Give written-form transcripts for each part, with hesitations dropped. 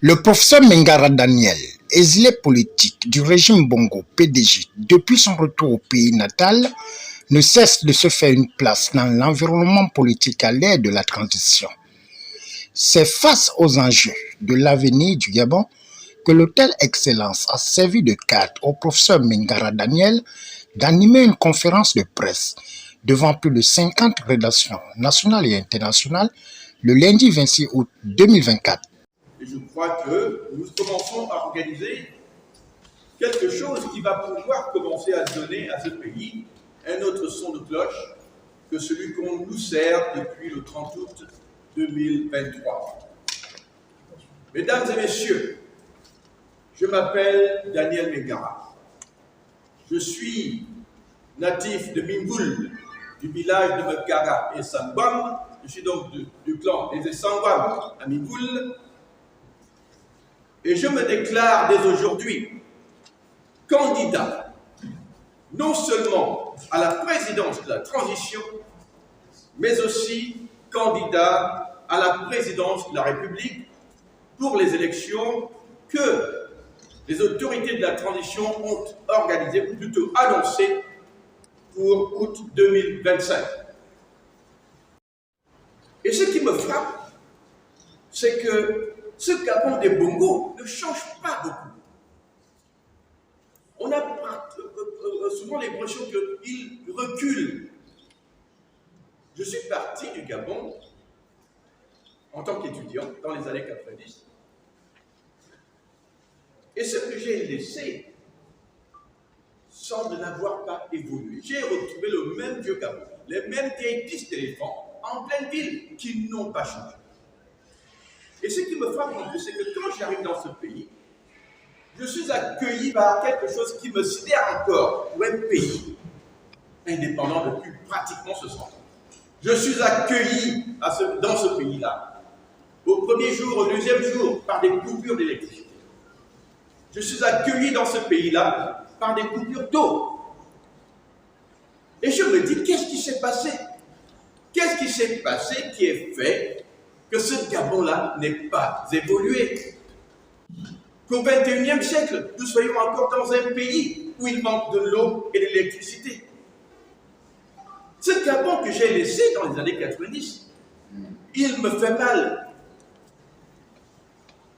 Le professeur Mengara Daniel, exilé politique du régime Bongo PDG depuis son retour au pays natal, ne cesse de se faire une place dans l'environnement politique à l'ère de la transition. C'est face aux enjeux de l'avenir du Gabon que l'Hôtel Excellence a servi de cadre au professeur Mengara Daniel d'animer une conférence de presse devant plus de 50 rédactions nationales et internationales le lundi 26 août 2024. Et je crois que nous commençons à organiser quelque chose qui va pouvoir commencer à donner à ce pays un autre son de cloche que celui qu'on nous sert depuis le 30 août 2023. Mesdames et messieurs, je m'appelle Daniel Mengara. Je suis natif de Mingoul, du village de Mekara et Sangwam. Je suis donc du clan des Sangwam à Mingoul. Et je me déclare dès aujourd'hui candidat non seulement à la présidence de la transition, mais aussi candidat à la présidence de la République pour les élections que les autorités de la transition ont organisées, ou plutôt annoncées, pour août 2025. Et ce qui me frappe, c'est que ce Gabon des Bongo ne change pas beaucoup. On a souvent l'impression qu'il recule. Je suis parti du Gabon en tant qu'étudiant dans les années 90. Et ce que j'ai laissé semble n'avoir pas évolué. J'ai retrouvé le même vieux Gabon, les mêmes vieilles pistes d'éléphants en pleine ville qui n'ont pas changé. Et ce qui me frappe en plus, c'est que quand j'arrive dans ce pays, je suis accueilli par quelque chose qui me sidère encore pour un pays indépendant depuis pratiquement 60 ans. Je suis accueilli dans ce pays-là, au premier jour, au deuxième jour, par des coupures d'électricité. Je suis accueilli dans ce pays-là par des coupures d'eau. Et je me dis, qu'est-ce qui s'est passé? Qu'est-ce qui s'est passé qui est fait que ce Gabon-là n'ait pas évolué? Qu'au XXIe siècle, nous soyons encore dans un pays où il manque de l'eau et de l'électricité. Ce Gabon que j'ai laissé dans les années 90, il me fait mal.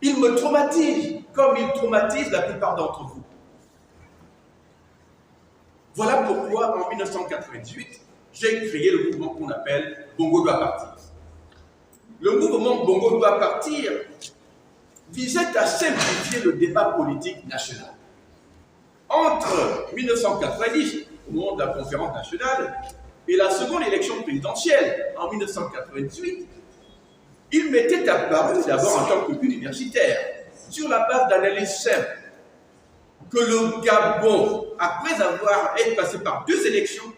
Il me traumatise, comme il traumatise la plupart d'entre vous. Voilà pourquoi, en 1998, j'ai créé le mouvement qu'on appelle Bongo doit partir. Le mouvement Bongo doit partir visait à simplifier le débat politique national. Entre 1990, au moment de la conférence nationale, et la seconde élection présidentielle, en 1998, il m'était apparu, d'abord en tant qu'universitaire, sur la base d'analyses simples, que le Gabon, après avoir été passé par deux élections,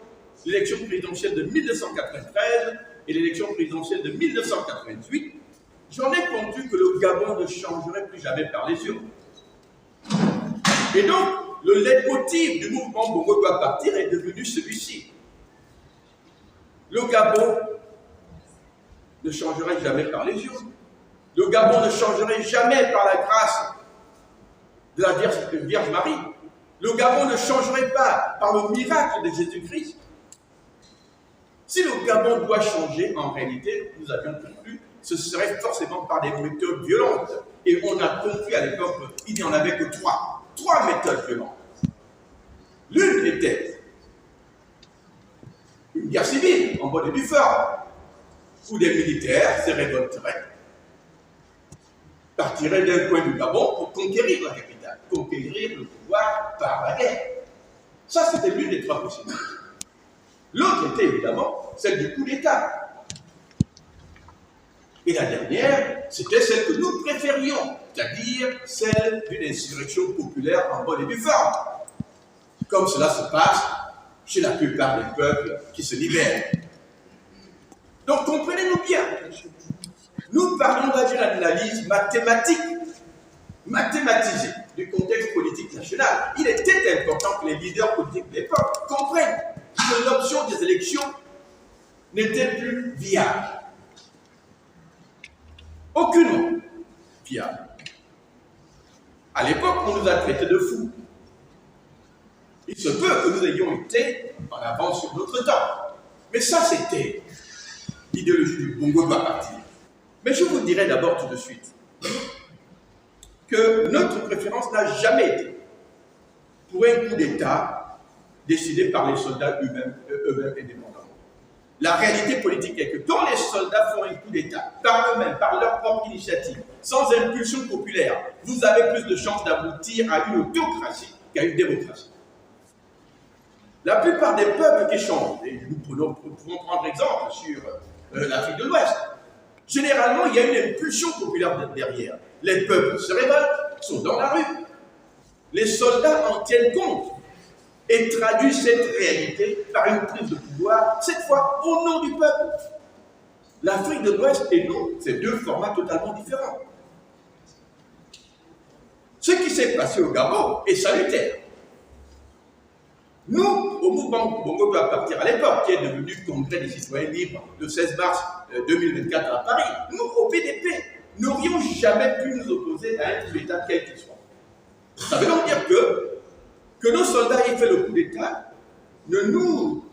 l'élection présidentielle de 1993 et l'élection présidentielle de 1988, j'en ai conclu que le Gabon ne changerait plus jamais par les urnes. Et donc, le leitmotiv du mouvement Bongo doit partir est devenu celui-ci. Le Gabon ne changerait jamais par les urnes. Le Gabon ne changerait jamais par la grâce de la Vierge Marie. Le Gabon ne changerait pas par le miracle de Jésus-Christ. Si le Gabon doit changer, en réalité, nous avions conclu, ce serait forcément par des méthodes violentes. Et on a compris à l'époque qu'il n'y en avait que trois méthodes violentes. L'une était une guerre civile en bonne et due forme, où des militaires se révolteraient, partiraient d'un coin du Gabon pour conquérir la capitale, conquérir le pouvoir par la guerre. Ça, c'était l'une des trois possibilités. L'autre était évidemment celle du coup d'État. Et la dernière, c'était celle que nous préférions, c'est-à-dire celle d'une insurrection populaire en bonne et due forme, comme cela se passe chez la plupart des peuples qui se libèrent. Donc comprenez-nous bien, nous parlons là d'une analyse mathématique, mathématisée du contexte politique national. Il était important que les leaders politiques de l'époque comprennent que l'option des élections n'était plus viable. Aucunement viable. À l'époque, on nous a traités de fous. Il se peut que nous ayons été en avance sur notre temps. Mais ça, c'était l'idéologie du Bongo doit partir. Mais je vous dirai d'abord tout de suite que notre préférence n'a jamais été pour un coup d'État décidé par les soldats eux-mêmes indépendamment. La réalité politique est que quand les soldats font un coup d'État, par eux-mêmes, par leur propre initiative, sans impulsion populaire, vous avez plus de chances d'aboutir à une autocratie qu'à une démocratie. La plupart des peuples qui changent, et nous pouvons prendre exemple sur l'Afrique de l'Ouest, généralement il y a une impulsion populaire derrière. Les peuples se révoltent, sont dans la rue. Les soldats en tiennent compte et traduisent cette réalité par une prise de pouvoir, cette fois au nom du peuple. L'Afrique de l'Ouest et nous, c'est deux formats totalement différents. Ce qui s'est passé au Gabon est salutaire. Nous, au mouvement Bongo doit partir à l'époque, qui est devenu Congrès des citoyens libres le 16 mars 2024 à Paris, nous, au PDP, n'aurions jamais pu nous opposer à un coup d'État quel qu'il soit. Ça veut donc dire que nos soldats aient fait le coup d'État ne nous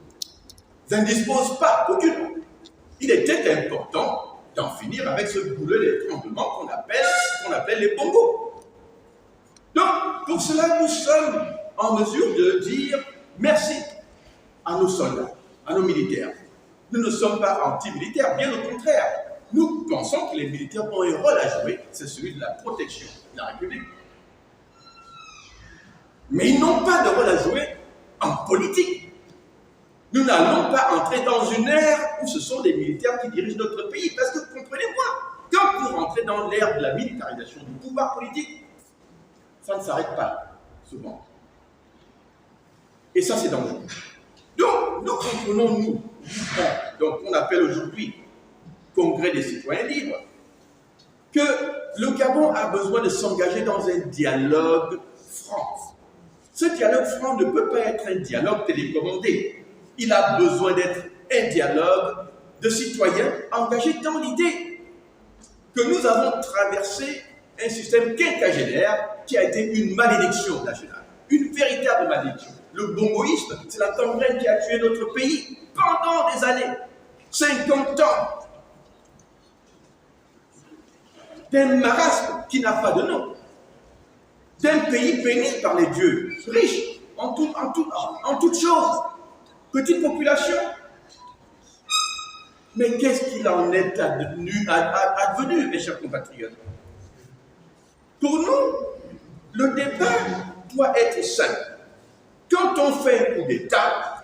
indispose pas aucunement. Il était important d'en finir avec ce boulet d'étranglement qu'on appelle les bongos. Donc, pour cela, nous sommes en mesure de dire merci à nos soldats, à nos militaires. Nous ne sommes pas anti-militaires, bien au contraire. Nous pensons que les militaires ont un rôle à jouer, c'est celui de la protection de la République. Mais ils n'ont pas de rôle à jouer en politique. Nous n'allons pas entrer dans une ère où ce sont des militaires qui dirigent notre pays. Parce que, comprenez-moi, quand vous rentrez dans l'ère de la militarisation du pouvoir politique, ça ne s'arrête pas, souvent. Et ça, c'est dangereux. Donc, nous comprenons, nous, donc on appelle aujourd'hui Congrès des citoyens libres, que le Gabon a besoin de s'engager dans un dialogue franc. Ce dialogue franc ne peut pas être un dialogue télécommandé. Il a besoin d'être un dialogue de citoyens engagés dans l'idée que nous avons traversé un système quinquagénaire qui a été une malédiction nationale, une véritable malédiction. Le bongoïsme, c'est la gangrène qui a tué notre pays pendant des années, 50 ans, d'un marasme qui n'a pas de nom, d'un pays béni par les dieux, riche en toutes choses, petite population. Mais qu'est-ce qu'il en est advenu, mes chers compatriotes? Pour nous, le débat doit être simple. Quand on fait un coup d'État,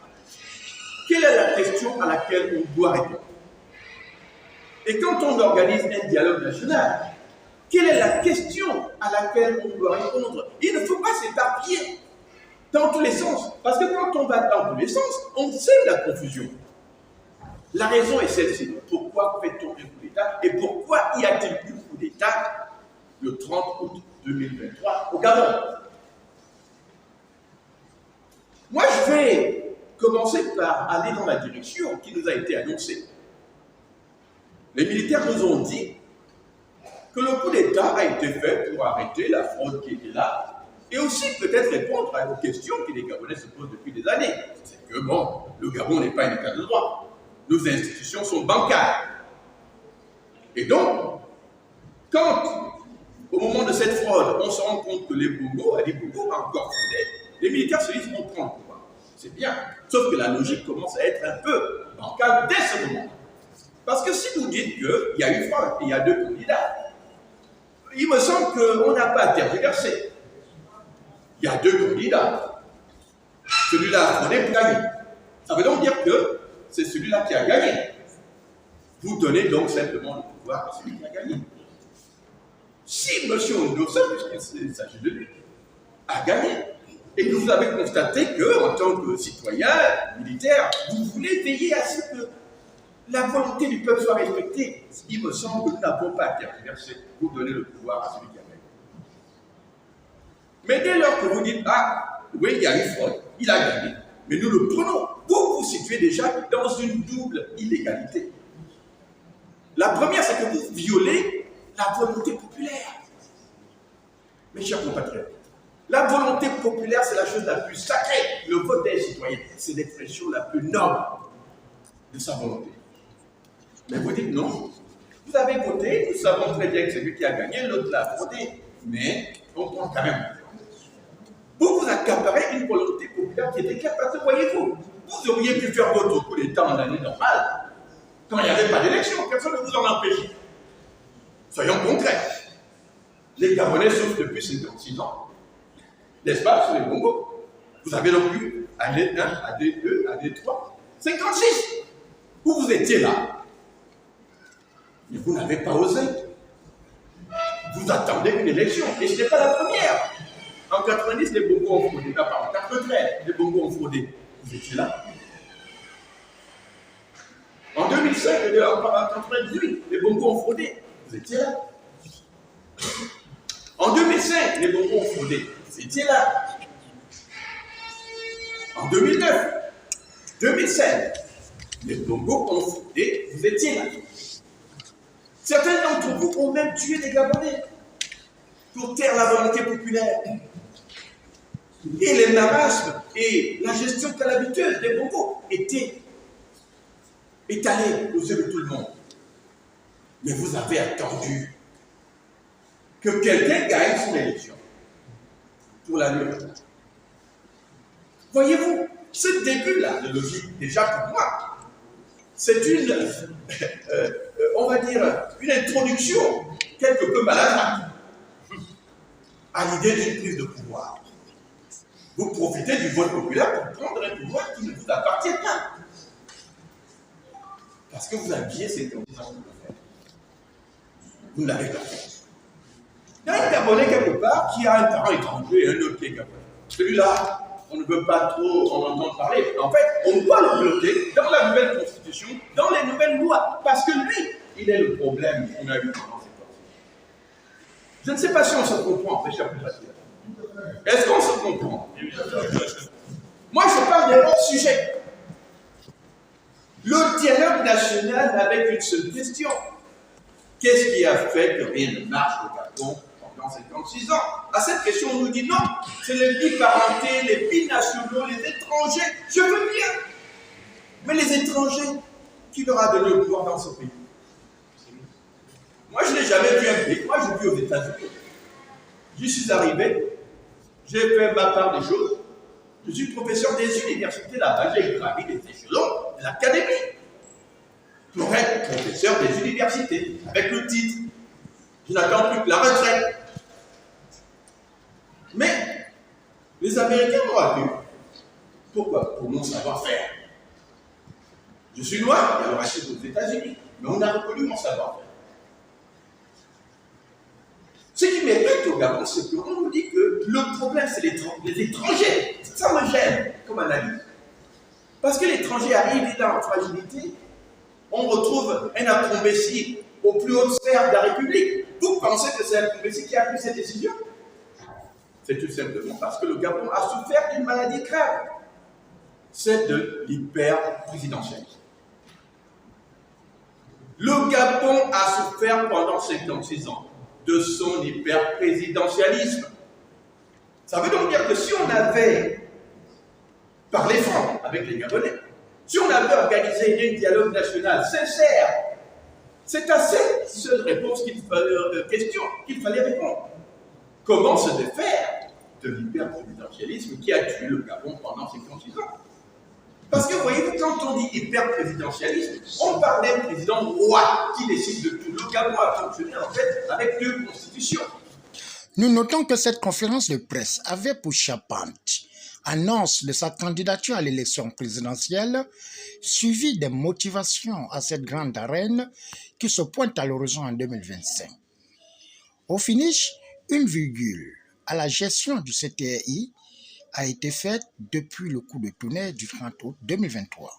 quelle est la question à laquelle on doit répondre? Et quand on organise un dialogue national, quelle est la question à laquelle on doit répondre? Il ne faut pas s'éparpiller dans tous les sens. Parce que quand on va dans tous les sens, on sait la confusion. La raison est celle-ci. Pourquoi fait-on un coup d'État? Et pourquoi y a-t-il eu coup d'État le 30 août 2023 au Gabon? Moi, je vais commencer par aller dans la direction qui nous a été annoncée. Les militaires nous ont dit que le coup d'État a été fait pour arrêter la fraude qui était là et aussi peut-être répondre à une question que les Gabonais se posent depuis des années. C'est que, bon, le Gabon n'est pas un État de droit. Nos institutions sont bancaires. Et donc, quand, au moment de cette fraude, on se rend compte que les Bongo a encore fraudé, les militaires se disent on prend le pouvoir. C'est bien. Sauf que la logique commence à être un peu bancale dès ce moment. Parce que si vous dites qu'il y a une fraude et il y a deux candidats, il me semble qu'on n'a pas à tergiverser. Il y a deux candidats. Celui-là a fraudé pour gagner. Ça veut donc dire que c'est celui-là qui a gagné. Vous donnez donc simplement le pouvoir à celui qui a gagné. Si M. Ondosa, puisqu'il s'agit de lui, a gagné, et que vous avez constaté qu'en tant que citoyen, militaire, vous voulez veiller à ce que la volonté du peuple soit respectée, il me semble que nous n'avons pas à tergiverser. Vous donnez le pouvoir à celui qui a gagné. Mais dès lors que vous dites, ah, oui, il y a eu fraude, il a gagné, mais nous le prenons, vous vous situez déjà dans une double illégalité. La première, c'est que vous violez la volonté populaire. Mes chers compatriotes, la volonté populaire, c'est la chose la plus sacrée. Le vote des citoyens, c'est l'expression la plus noble de sa volonté. Mais vous dites non. Vous avez voté, nous savons très bien que c'est lui qui a gagné, l'autre l'a voté. Mais on prend quand même. Vous vous accaparez une volonté populaire qui était capable, voyez-vous. Vous auriez pu faire votre coup d'État en année normale, quand il n'y avait pas d'élection, personne ne vous en empêchait. Soyons concrets. Les Gabonais souffrent depuis 56 ans. N'est-ce pas, sur les Bongos? Vous avez donc eu année 1, année 2, année 3, 56. Vous étiez là. Mais vous n'avez pas osé. Vous attendez une élection. Et ce n'est pas la première. En 90, les Bongos ont fraudé. En 93, les Bongos ont fraudé. Vous étiez là. En 2005, en 98, les Bongos ont fraudé. Vous étiez là. En 2005, les Bongos ont fraudé. Vous étiez là. En 2009, 2016, les Bongos ont fraudé. Vous étiez là. Certains d'entre vous ont même tué des Gabonais pour taire la volonté populaire. Et les marasmes et la gestion calamiteuse des Bongos étaient étalés aux yeux de tout le monde. Mais vous avez attendu que quelqu'un gagne son élection pour la lune. Voyez-vous, ce début-là de logique, déjà pour moi, c'est une, on va dire, une introduction quelque peu maladroite à l'idée d'une prise de pouvoir. Vous profitez du vote populaire pour prendre un pouvoir qui ne vous appartient pas. Parce que vous aviez ces conditions de le faire. Vous ne l'avez pas fait. Il y a un Gabonais quelque part qui a un parent étranger et un autre qui est Gabonais. Celui-là, on ne veut pas trop en entendre parler. En fait, on doit le bloquer dans la nouvelle constitution, dans les nouvelles lois. Parce que lui, il est le problème qu'on a eu pendant ces temps. Je ne sais pas si on se comprend, mes chers compatriotes. Est-ce qu'on se comprend? Moi, je parle des hors sujets. Le dialogue national avec une seule question. Qu'est-ce qui a fait que rien ne marche au Gabon pendant 56 ans? À cette question, on nous dit non, c'est les biparentés, les binationaux, les étrangers. Je veux bien. Mais les étrangers, qui leur a donné le pouvoir dans ce pays? Moi, je n'ai jamais vu un pays. Moi, je vis aux États-Unis. J'y suis arrivé. J'ai fait ma part des choses. Je suis professeur des universités là-bas. J'ai gravi les échelons de l'académie pour être professeur des universités avec le titre. Je n'attends plus que la retraite. Mais les Américains m'ont accueilli. Pourquoi? Pour mon savoir-faire. Je suis noir, alors je suis aux États-Unis, mais on a reconnu mon savoir-faire. Ce qui m'étonne au Gabon, c'est qu'on nous dit que le problème, c'est les étrangers. Ça me gêne comme analyse. Parce que l'étranger arrive, il est en fragilité. On retrouve un Akumbessi au plus haut sphère de la République. Vous pensez que c'est Akumbessi qui a pris cette décision? C'est tout simplement parce que le Gabon a souffert d'une maladie grave. C'est de l'hyper-présidentialisme. Le Gabon a souffert pendant 56 ans de son hyper-présidentialisme. Ça veut donc dire que si on avait parlé franc avec les Gabonais, si on avait organisé un dialogue national sincère, c'est à cette seule réponse question qu'il fallait répondre. Comment se défaire de l'hyper-présidentialisme qui a tué le Gabon pendant 56 ans? Parce que, voyez-vous, quand on dit hyper-présidentialisme, on parle d'un président roi qui décide de tout. Le Gabon a fonctionné, en fait, avec 2 constitutions. Nous notons que cette conférence de presse avait pour charpente annonce de sa candidature à l'élection présidentielle, suivie des motivations à cette grande arène qui se pointe à l'horizon en 2025. Au finish, une virgule à la gestion du CTRI a été faite depuis le coup de tonnerre du 30 août 2023.